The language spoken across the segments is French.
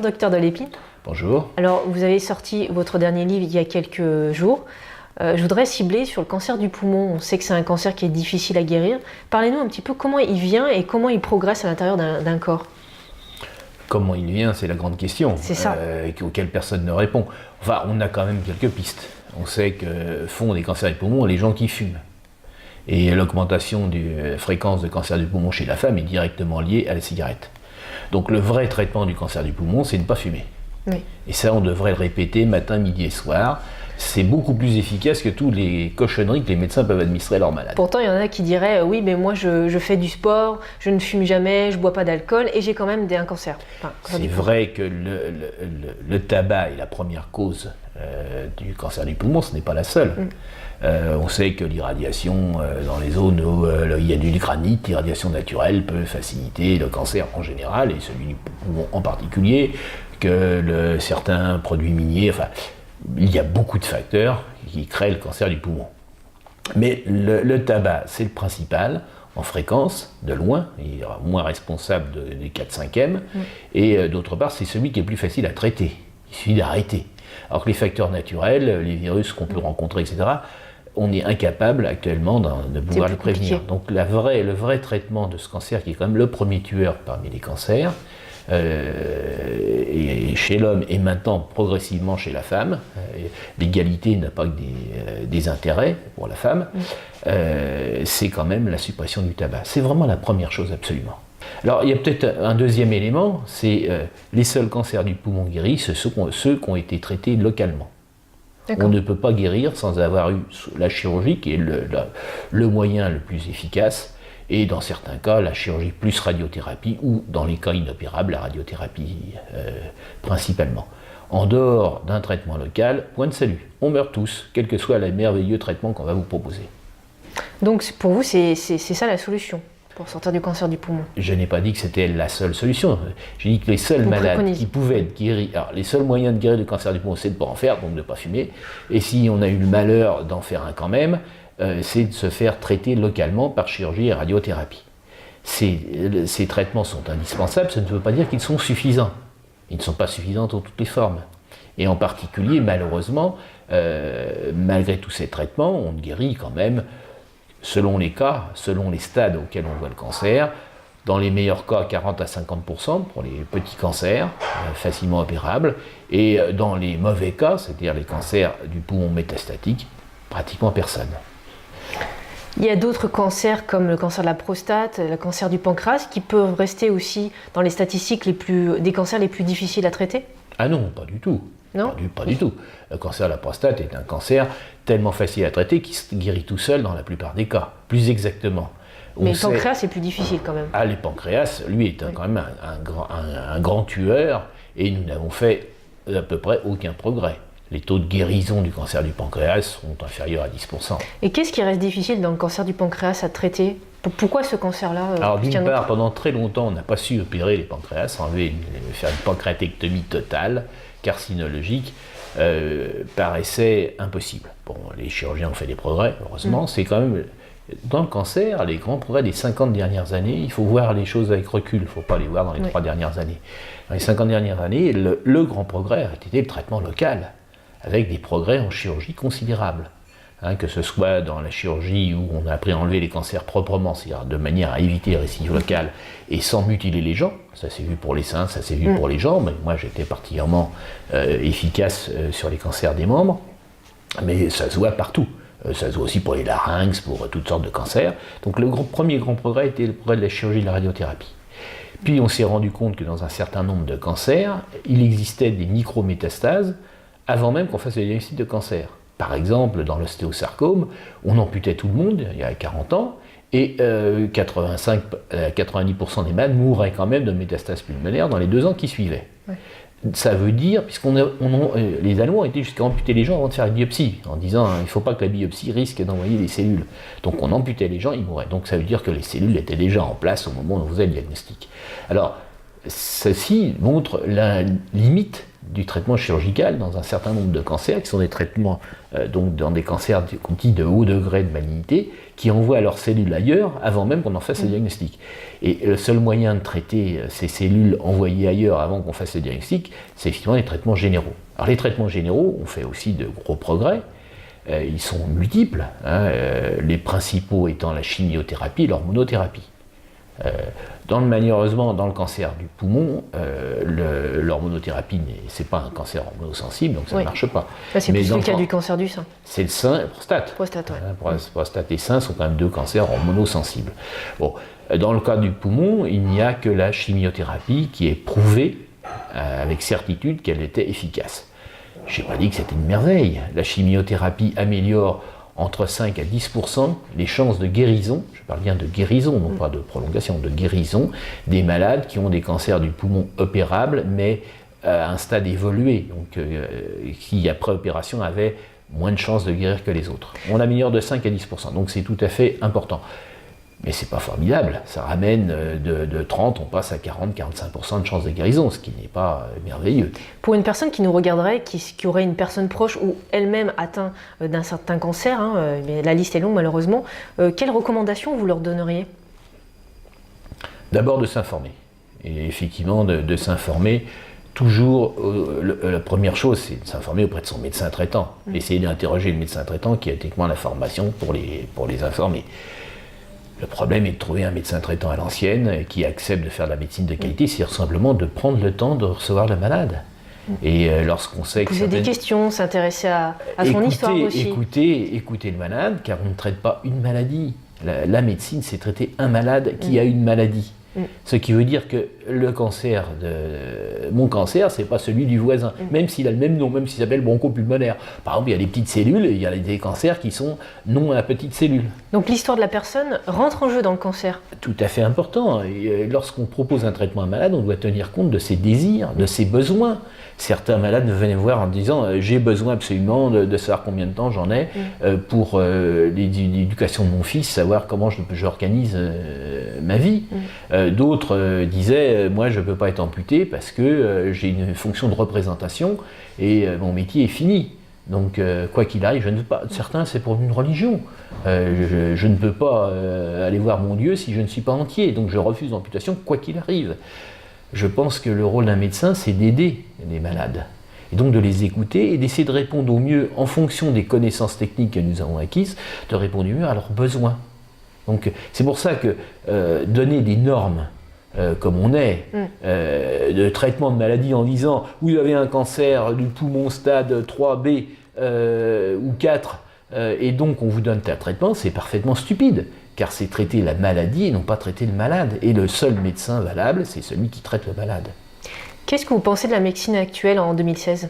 docteur Delépine. Bonjour. Alors, vous avez sorti votre dernier livre il y a quelques jours. Je voudrais cibler sur le cancer du poumon. On sait que c'est un cancer qui est difficile à guérir. Parlez-nous un petit peu comment il vient et comment il progresse à l'intérieur d'un corps. Comment il vient, c'est la grande question, C'est ça. Auquel personne ne répond. Enfin, on a quand même quelques pistes. On sait que font des cancers du poumon les gens qui fument. Et l'augmentation de fréquence de cancer du poumon chez la femme est directement liée à la cigarette. Donc le vrai traitement du cancer du poumon, c'est de ne pas fumer. Oui. Et ça, on devrait le répéter matin, midi et soir. C'est beaucoup plus efficace que toutes les cochonneries que les médecins peuvent administrer à leurs malades. Pourtant, il y en a qui diraient oui, mais moi je fais du sport, je ne fume jamais, je bois pas d'alcool et j'ai quand même un cancer. C'est vrai que le tabac est la première cause du cancer du poumon, ce n'est pas la seule. On sait que l'irradiation dans les zones où il y a du granit, l'irradiation naturelle peut faciliter le cancer en général et celui du poumon en particulier, que certains produits miniers, enfin, il y a beaucoup de facteurs qui créent le cancer du poumon. Mais le tabac, c'est le principal, en fréquence, de loin, il est moins responsable des 4/5e, et d'autre part, c'est celui qui est plus facile à traiter. Il suffit d'arrêter. Alors que les facteurs naturels, les virus qu'on peut rencontrer, etc., on est incapable actuellement de pouvoir le prévenir. Donc le vrai traitement de ce cancer, qui est quand même le premier tueur parmi les cancers, et chez l'homme et maintenant progressivement chez la femme, l'égalité n'a pas que des intérêts pour la femme, c'est quand même la suppression du tabac. C'est vraiment la première chose absolument. Alors il y a peut-être un deuxième élément, c'est les seuls cancers du poumon guéris, c'est ceux qui ont été traités localement. On ne peut pas guérir sans avoir eu la chirurgie, qui est le moyen le plus efficace, et dans certains cas, la chirurgie plus radiothérapie, ou dans les cas inopérables, la radiothérapie principalement. En dehors d'un traitement local, point de salut. On meurt tous, quel que soit le merveilleux traitement qu'on va vous proposer. Donc pour vous, c'est ça la solution pour sortir du cancer du poumon? Je n'ai pas dit que c'était la seule solution. J'ai dit que les seuls malades qui pouvaient être guéris, alors les seuls moyens de guérir du cancer du poumon, c'est de ne pas en faire, donc de ne pas fumer. Et si on a eu le malheur d'en faire un quand même, c'est de se faire traiter localement par chirurgie et radiothérapie. Ces traitements sont indispensables, ça ne veut pas dire qu'ils sont suffisants. Ils ne sont pas suffisants dans toutes les formes. Et en particulier, malheureusement, malgré tous ces traitements, on guérit quand même, selon les cas, selon les stades auxquels on voit le cancer, dans les meilleurs cas, 40 à 50% pour les petits cancers, facilement opérables, et dans les mauvais cas, c'est-à-dire les cancers du poumon métastatique, pratiquement personne. Il y a d'autres cancers comme le cancer de la prostate, le cancer du pancréas qui peuvent rester aussi dans les statistiques des cancers les plus difficiles à traiter? Ah non, pas du tout. Non ? Pas du tout. Le cancer de la prostate est un cancer tellement facile à traiter qu'il se guérit tout seul dans la plupart des cas. Plus exactement. Mais le pancréas, c'est plus difficile quand même. Ah, le pancréas, lui, est quand même un grand tueur et nous n'avons fait à peu près aucun progrès. Les taux de guérison du cancer du pancréas sont inférieurs à 10%. Et qu'est-ce qui reste difficile dans le cancer du pancréas à traiter? Pourquoi ce cancer-là Alors d'une part, pendant très longtemps, on n'a pas su opérer les pancréas, faire une pancréatectomie totale, carcinologique, paraissait impossible. Bon, les chirurgiens ont fait des progrès, heureusement. C'est quand même, dans le cancer, les grands progrès des 50 dernières années, il faut voir les choses avec recul, il ne faut pas les voir dans les 3 dernières années. Dans les 50 dernières années, le grand progrès a été le traitement local, avec des progrès en chirurgie considérables. Que ce soit dans la chirurgie où on a appris à enlever les cancers proprement, c'est-à-dire de manière à éviter les récidives locales et sans mutiler les gens, ça s'est vu pour les seins, ça s'est vu pour les jambes, moi j'étais particulièrement efficace sur les cancers des membres, mais ça se voit partout. Ça se voit aussi pour les larynx, pour toutes sortes de cancers. Donc le premier grand progrès était le progrès de la chirurgie et de la radiothérapie. Puis on s'est rendu compte que dans un certain nombre de cancers, il existait des micrométastases avant même qu'on fasse le diagnostic de cancer. Par exemple, dans l'ostéosarcome, on amputait tout le monde il y a 40 ans, et 90% des malades mouraient quand même de métastases pulmonaires dans les 2 ans qui suivaient. Ouais. Ça veut dire, les Allemands étaient jusqu'à amputer les gens avant de faire une biopsie, en disant il ne faut pas que la biopsie risque d'envoyer des cellules. Donc on amputait les gens, ils mouraient. Donc ça veut dire que les cellules étaient déjà en place au moment où on faisait le diagnostic. Alors, ceci montre la limite du traitement chirurgical dans un certain nombre de cancers, qui sont des traitements donc dans des cancers dits de haut degré de malignité, qui envoient leurs cellules ailleurs avant même qu'on en fasse le diagnostic. Et le seul moyen de traiter ces cellules envoyées ailleurs avant qu'on fasse le diagnostic, c'est effectivement les traitements généraux. Alors les traitements généraux ont fait aussi de gros progrès. Ils sont multiples, les principaux étant la chimiothérapie et l'hormonothérapie. Malheureusement, dans le cancer du poumon, l'hormonothérapie, c'est pas un cancer hormonosensible, donc ça ne marche pas. Là, c'est plus le cas du cancer du sein. C'est le sein et la prostate. Prostate, ouais. Prostate et sein sont quand même deux cancers hormonosensibles. Bon, dans le cas du poumon, il n'y a que la chimiothérapie qui est prouvée avec certitude qu'elle était efficace. Je n'ai pas dit que c'était une merveille. La chimiothérapie améliore entre 5 à 10% les chances de guérison, je parle bien de guérison, non pas de prolongation, de guérison, des malades qui ont des cancers du poumon opérables, mais à un stade évolué, donc qui après opération avaient moins de chances de guérir que les autres. On améliore de 5 à 10%, donc c'est tout à fait important. Mais c'est pas formidable, ça ramène de 30, on passe à 40-45% de chances de guérison, ce qui n'est pas merveilleux. Pour une personne qui nous regarderait, qui aurait une personne proche ou elle-même atteinte d'un certain cancer, mais la liste est longue malheureusement, quelles recommandations vous leur donneriez ? D'abord de s'informer, et effectivement de s'informer. Toujours, la première chose, c'est de s'informer auprès de son médecin traitant. Essayer d'interroger le médecin traitant qui a techniquement la formation pour les informer. Le problème est de trouver un médecin traitant à l'ancienne qui accepte de faire de la médecine de qualité, c'est-à-dire simplement de prendre le temps de recevoir le malade. Et lorsqu'on sait que poser des questions, s'intéresser à son histoire aussi. Écouter le malade, car on ne traite pas une maladie. La médecine, c'est traiter un malade qui a une maladie. Ce qui veut dire que mon cancer, c'est pas celui du voisin, même s'il a le même nom, même s'il s'appelle bronchopulmonaire. Par exemple, il y a des petites cellules, et il y a des cancers qui sont non à petites cellules. Donc l'histoire de la personne rentre en jeu dans le cancer. Tout à fait important. Et lorsqu'on propose un traitement à un malade, on doit tenir compte de ses désirs, de ses besoins. Certains malades venaient me voir en disant j'ai besoin absolument de savoir combien de temps j'en ai pour l'éducation de mon fils, savoir comment j'organise ma vie. D'autres disaient moi je ne peux pas être amputé parce que j'ai une fonction de représentation et mon métier est fini. Donc quoi qu'il arrive, je ne veux pas. Certains c'est pour une religion. Je ne peux pas aller voir mon Dieu si je ne suis pas entier. Donc je refuse l'amputation quoi qu'il arrive. Je pense que le rôle d'un médecin, c'est d'aider les malades, et donc de les écouter et d'essayer de répondre au mieux, en fonction des connaissances techniques que nous avons acquises, de répondre au mieux à leurs besoins. Donc c'est pour ça que donner des normes, comme on est, de traitement de maladie en disant « vous avez un cancer du poumon stade 3B ou 4, et donc on vous donne tel traitement », c'est parfaitement stupide. Car c'est traiter la maladie et non pas traiter le malade. Et le seul médecin valable, c'est celui qui traite le malade. Qu'est-ce que vous pensez de la médecine actuelle en 2016 ?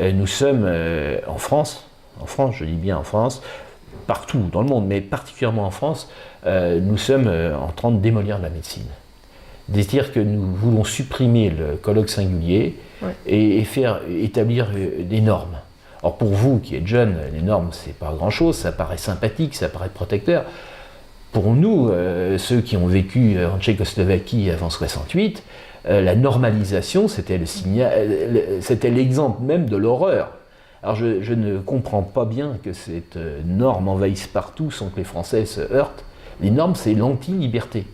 Nous sommes en France, je dis bien en France, partout dans le monde, mais particulièrement en France, nous sommes en train de démolir la médecine. C'est-à-dire que nous voulons supprimer le colloque singulier et faire établir des normes. Or pour vous qui êtes jeunes, les normes, c'est pas grand-chose, ça paraît sympathique, ça paraît protecteur. Pour nous, ceux qui ont vécu en Tchécoslovaquie avant 68, la normalisation, c'était l'exemple même de l'horreur. Alors je ne comprends pas bien que cette norme envahisse partout sans que les Français se heurtent. Les normes, c'est l'anti-liberté.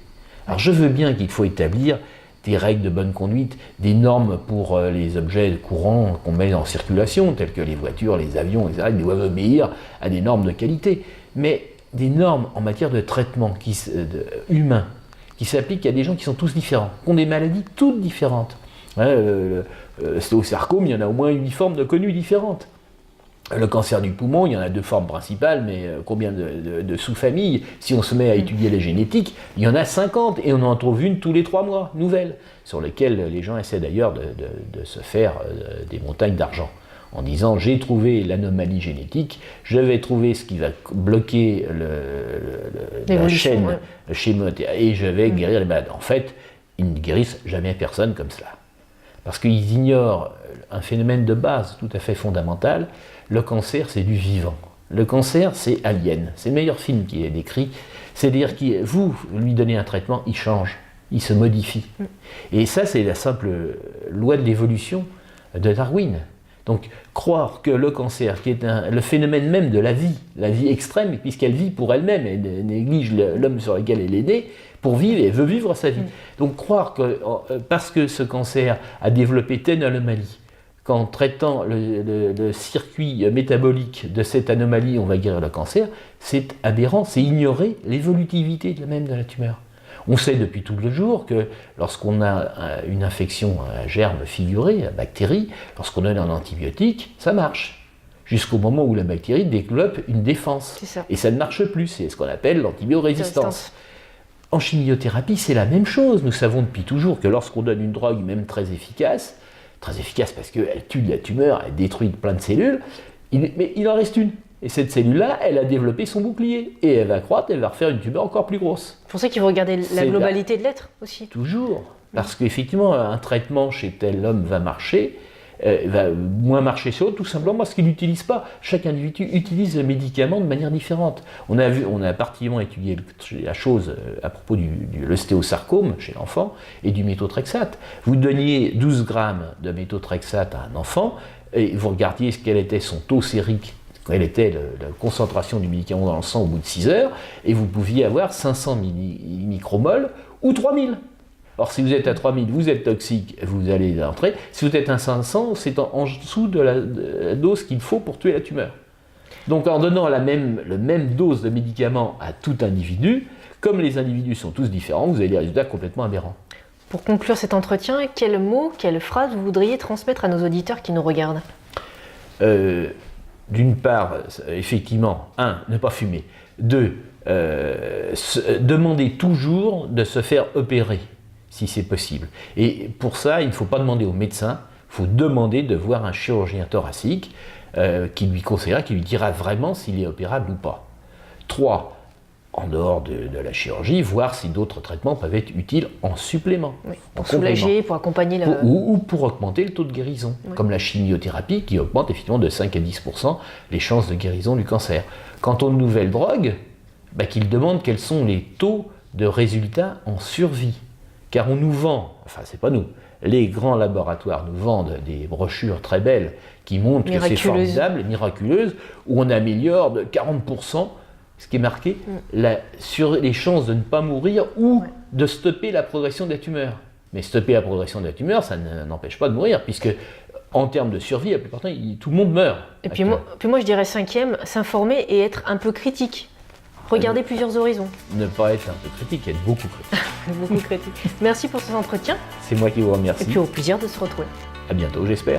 Alors je veux bien qu'il faut établir des règles de bonne conduite, des normes pour les objets courants qu'on met en circulation, tels que les voitures, les avions, etc., ils doivent obéir à des normes de qualité. Mais des normes en matière de traitement humain qui s'appliquent à des gens qui sont tous différents, qui ont des maladies toutes différentes. L'ostéosarcome, il y en a au moins 8 formes de connues différentes. Le cancer du poumon, il y en a 2 formes principales, mais combien de sous-familles? Si on se met à étudier la génétique, il y en a 50 et on en trouve une tous les 3 mois, nouvelle, sur lesquelles les gens essaient d'ailleurs de se faire des montagnes d'argent. En disant j'ai trouvé l'anomalie génétique, je vais trouver ce qui va bloquer la chaîne et je vais guérir les malades. En fait, ils ne guérissent jamais personne comme cela. Parce qu'ils ignorent un phénomène de base tout à fait fondamental. Le cancer, c'est du vivant. Le cancer, c'est Alien. C'est le meilleur film qui est décrit. C'est-à-dire que vous lui donnez un traitement, il change, il se modifie. Et ça, c'est la simple loi de l'évolution. de Darwin. Donc croire que le cancer, qui est le phénomène même de la vie extrême, puisqu'elle vit pour elle-même, elle néglige l'homme sur lequel elle est née, pour vivre, et elle veut vivre sa vie. Donc croire que parce que ce cancer a développé telle anomalie, qu'en traitant le circuit métabolique de cette anomalie, on va guérir le cancer, c'est aberrant, c'est ignorer l'évolutivité de la tumeur. On sait depuis tout le jour que lorsqu'on a une infection à germe figuré, à bactérie, lorsqu'on donne un antibiotique, ça marche. Jusqu'au moment où la bactérie développe une défense. Et ça ne marche plus, c'est ce qu'on appelle l'antibiorésistance. En chimiothérapie, c'est la même chose. Nous savons depuis toujours que lorsqu'on donne une drogue, même très efficace parce qu'elle tue de la tumeur, elle détruit plein de cellules, mais il en reste une. Et cette cellule-là, elle a développé son bouclier. Et elle va croître, elle va refaire une tumeur encore plus grosse. C'est pour ça qu'il faut regarder la globalité de l'être aussi. Toujours. Parce qu'effectivement, un traitement chez tel homme va marcher, va moins marcher sur l'autre, tout simplement parce qu'il n'utilise pas. Chaque individu utilise le médicament de manière différente. On a particulièrement étudié la chose à propos de l'ostéosarcome chez l'enfant et du méthotrexate. Vous donniez 12 grammes de méthotrexate à un enfant, et vous regardiez quel était son taux sérique, quelle était la concentration du médicament dans le sang au bout de 6 heures, et vous pouviez avoir 500 micromoles ou 3000. Or, si vous êtes à 3000, vous êtes toxique, vous allez entrer. Si vous êtes à 500, c'est en dessous de la dose qu'il faut pour tuer la tumeur. Donc, en donnant la même dose de médicament à tout individu, comme les individus sont tous différents, vous avez des résultats complètement aberrants. Pour conclure cet entretien, quels mots, quelles phrases vous voudriez transmettre à nos auditeurs qui nous regardent ? D'une part, effectivement, 1, ne pas fumer. 2, demander toujours de se faire opérer, si c'est possible. Et pour ça, il ne faut pas demander au médecin, il faut demander de voir un chirurgien thoracique qui lui conseillera, qui lui dira vraiment s'il est opérable ou pas. 3, en dehors de la chirurgie, voir si d'autres traitements peuvent être utiles en supplément. Oui, pour soulager, pour accompagner la... Ou pour augmenter le taux de guérison, comme la chimiothérapie qui augmente effectivement de 5 à 10% les chances de guérison du cancer. Quant aux nouvelles drogues, qu'ils demandent quels sont les taux de résultats en survie. Car on nous vend, enfin c'est pas nous, les grands laboratoires nous vendent des brochures très belles qui montrent que c'est formidable, miraculeuse, où on améliore de 40%, ce qui est marqué, sur les chances de ne pas mourir ou de stopper la progression de la tumeur. Mais stopper la progression de la tumeur, ça n'empêche pas de mourir, puisque en termes de survie, la plupart du temps, tout le monde meurt. Et puis moi, je dirais 5e, s'informer et être un peu critique. Regarder plusieurs horizons. Ne pas être un peu critique, être beaucoup critique. Beaucoup critique. Merci pour cet entretien. C'est moi qui vous remercie. Et puis au plaisir de se retrouver. À bientôt, j'espère.